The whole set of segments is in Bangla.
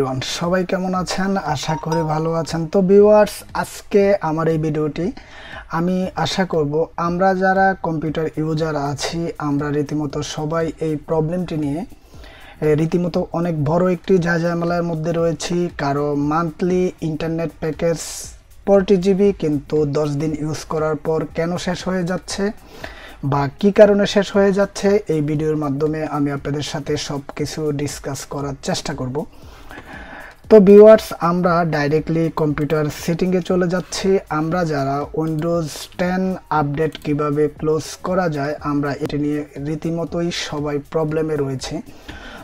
এভরিওয়ান, সবাই কেমন আছেন? আশা করি ভালো আছেন। তো ভিউয়ার্স, আজকে আমার এই ভিডিওটি আমি আশা করব আমরা যারা কম্পিউটার ইউজার আছি আমরা রীতিমতো সবাই এই প্রবলেমটি নিয়ে রীতিমতো অনেক বড় একটি ঝামেলার মধ্যে রয়েছি। কারো মান্থলি ইন্টারনেট প্যাকেজ 40 জিবি, কিন্তু 10 দিন ইউজ করার পর কেন শেষ হয়ে যাচ্ছে বা কি কারণে শেষ হয়ে যাচ্ছে, এই ভিডিওর মাধ্যমে আমি আপনাদের সাথে সব কিছু ডিসকাস করার চেষ্টা করব। তো ভিউয়ার্স, আমরা ডাইরেক্টলি কম্পিউটার সেটিংয়ে চলে যাচ্ছি। আমরা যারা উইন্ডোজ 10 আপডেট কিভাবে ক্লোজ করা যায় আমরা এটি নিয়ে রীতিমতোই সবাই প্রবলেমে রয়েছে।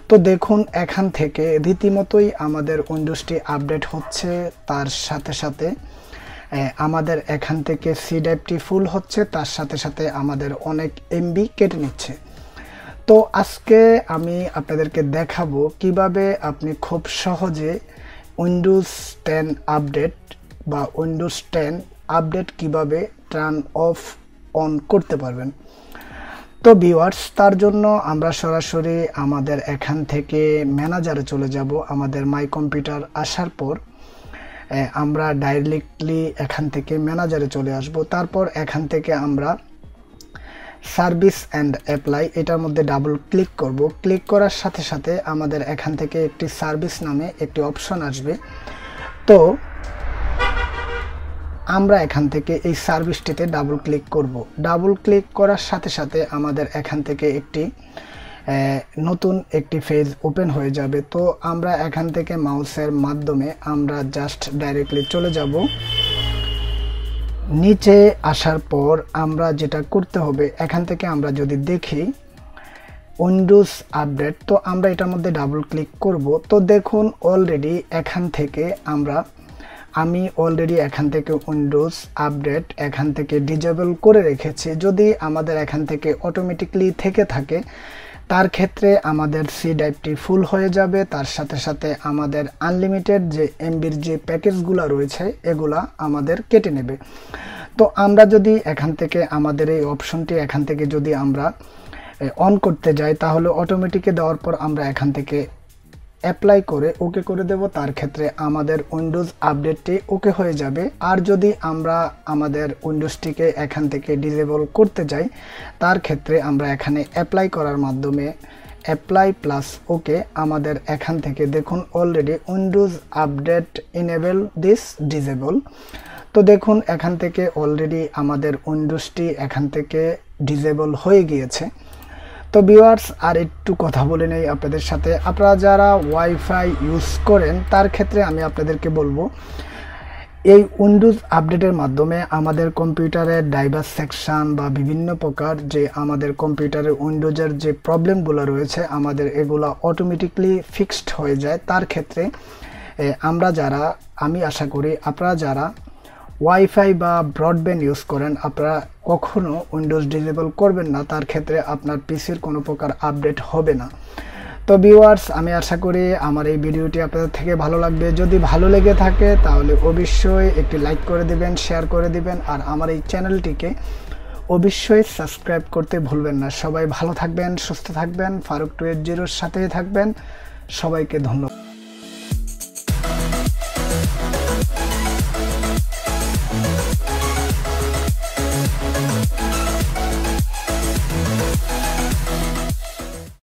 তো দেখুন, এখান থেকে রীতিমতোই আমাদের উইন্ডোজটি আপডেট হচ্ছে, তার সাথে সাথে আমাদের এখান থেকে সি ড্রাইভটি ফুল হচ্ছে, তার সাথে সাথে আমাদের অনেক এমবি কেটে নিচ্ছে। তো আজকে আমি আপনাদেরকে দেখাবো কিভাবে আপনি খুব সহজে উইন্ডোজ 10 আপডেট বা উইন্ডোজ 10 আপডেট কিভাবে টার্ন অফ অন করতে পারবেন। তো ভিউয়ার্স, তার জন্য আমরা সরাসরি আমাদের এখান থেকে ম্যানেজারে চলে যাব। আমাদের মাই কম্পিউটার আসার পর আমরা ডাইরেক্টলি এখান থেকে ম্যানেজারে চলে আসব। তারপর এখান থেকে আমরা সার্ভিস অ্যান্ড অ্যাপ্লাই এটার মধ্যে ডাবল ক্লিক করব। ক্লিক করার সাথে সাথে আমাদের এখান থেকে একটি সার্ভিস নামে একটি অপশন আসবে। তো আমরা এখান থেকে এই সার্ভিসটিতে ডাবল ক্লিক করব। ডাবল ক্লিক করার সাথে সাথে আমাদের এখান থেকে একটি নতুন একটি পেজ ওপেন হয়ে যাবে। তো আমরা এখান থেকে মাউসের মাধ্যমে আমরা জাস্ট ডাইরেক্টলি চলে যাব। নিচে আসার পর আমরা যেটা করতে হবে, এখান থেকে আমরা যদি দেখি উইন্ডোজ আপডেট, তো আমরা এটার মধ্যে ডাবল ক্লিক করব। তো দেখুন অলরেডি এখান থেকে আমি অলরেডি এখান থেকে উইন্ডোজ আপডেট এখান থেকে ডিজেবল করে রেখেছি। যদি আমাদের এখান থেকে অটোমেটিকলি থেকে থাকে তার ক্ষেত্রে আমাদের সি ড্রাইভটি ফুল হয়ে যাবে, তার সাথে সাথে আমাদের আনলিমিটেড যে এমবির যে প্যাকেজগুলো রয়েছে এগুলা আমাদের কেটে নেবে। তো আমরা যদি এখান থেকে আমাদের এই অপশনটি এখান থেকে যদি আমরা অন করতে যাই তাহলে অটোমেটিকে দেওয়ার পর আমরা এখান থেকে অ্যাপ্লাই করে ওকে করে দেব, তার ক্ষেত্রে আমাদের উইন্ডোজ আপডেটটি ওকে হয়ে যাবে। আর যদি আমরা আমাদের উইন্ডোজটিকে এখান থেকে ডিসেবল করতে যাই তার ক্ষেত্রে আমরা এখানে অ্যাপ্লাই করার মাধ্যমে অ্যাপ্লাই প্লাস ওকে আমাদের এখান থেকে দেখুন already Windows update enable this disable. তো দেখুন এখান থেকে অলরেডি আমাদের উইন্ডোজটি এখান থেকে ডিসেবল হয়ে গিয়েছে। তো ভিউয়ার্স, আর একটু কথা বলে নেই আপনাদের সাথে। আপনারা যারা ওয়াইফাই ইউজ করেন তার ক্ষেত্রে আমি আপনাদেরকে বলবো, এই উইন্ডোজ আপডেটের মাধ্যমে আমাদের কম্পিউটারের ডাইভার্স সেকশন বা বিভিন্ন প্রকার যে আমাদের কম্পিউটারের উইন্ডোজের যে প্রবলেমগুলো রয়েছে আমাদের এগুলো অটোমেটিকলি ফিক্সড হয়ে যায়। তার ক্ষেত্রে আমি আশা করি আপনারা যারা ওয়াইফাই বা ব্রডব্যান্ড ইউজ করেন আপনারা কখনো উইন্ডোজ ডিসেবল করবেন না, তার ক্ষেত্রে আপনার পিসির কোনো প্রকার আপডেট হবে না। তো ভিউয়ার্স, আমি আশা করি আমার এই ভিডিওটি আপনাদের থেকে ভালো লাগবে। যদি ভালো লেগে থাকে তাহলে অবশ্যই একটি লাইক করে দিবেন, শেয়ার করে দিবেন, আর আমার এই চ্যানেলটিকে অবশ্যই সাবস্ক্রাইব করতে ভুলবেন না। সবাই ভালো থাকবেন, সুস্থ থাকবেন, ফারুক 280 সাথেই থাকবেন। সবাইকে ধন্যবাদ।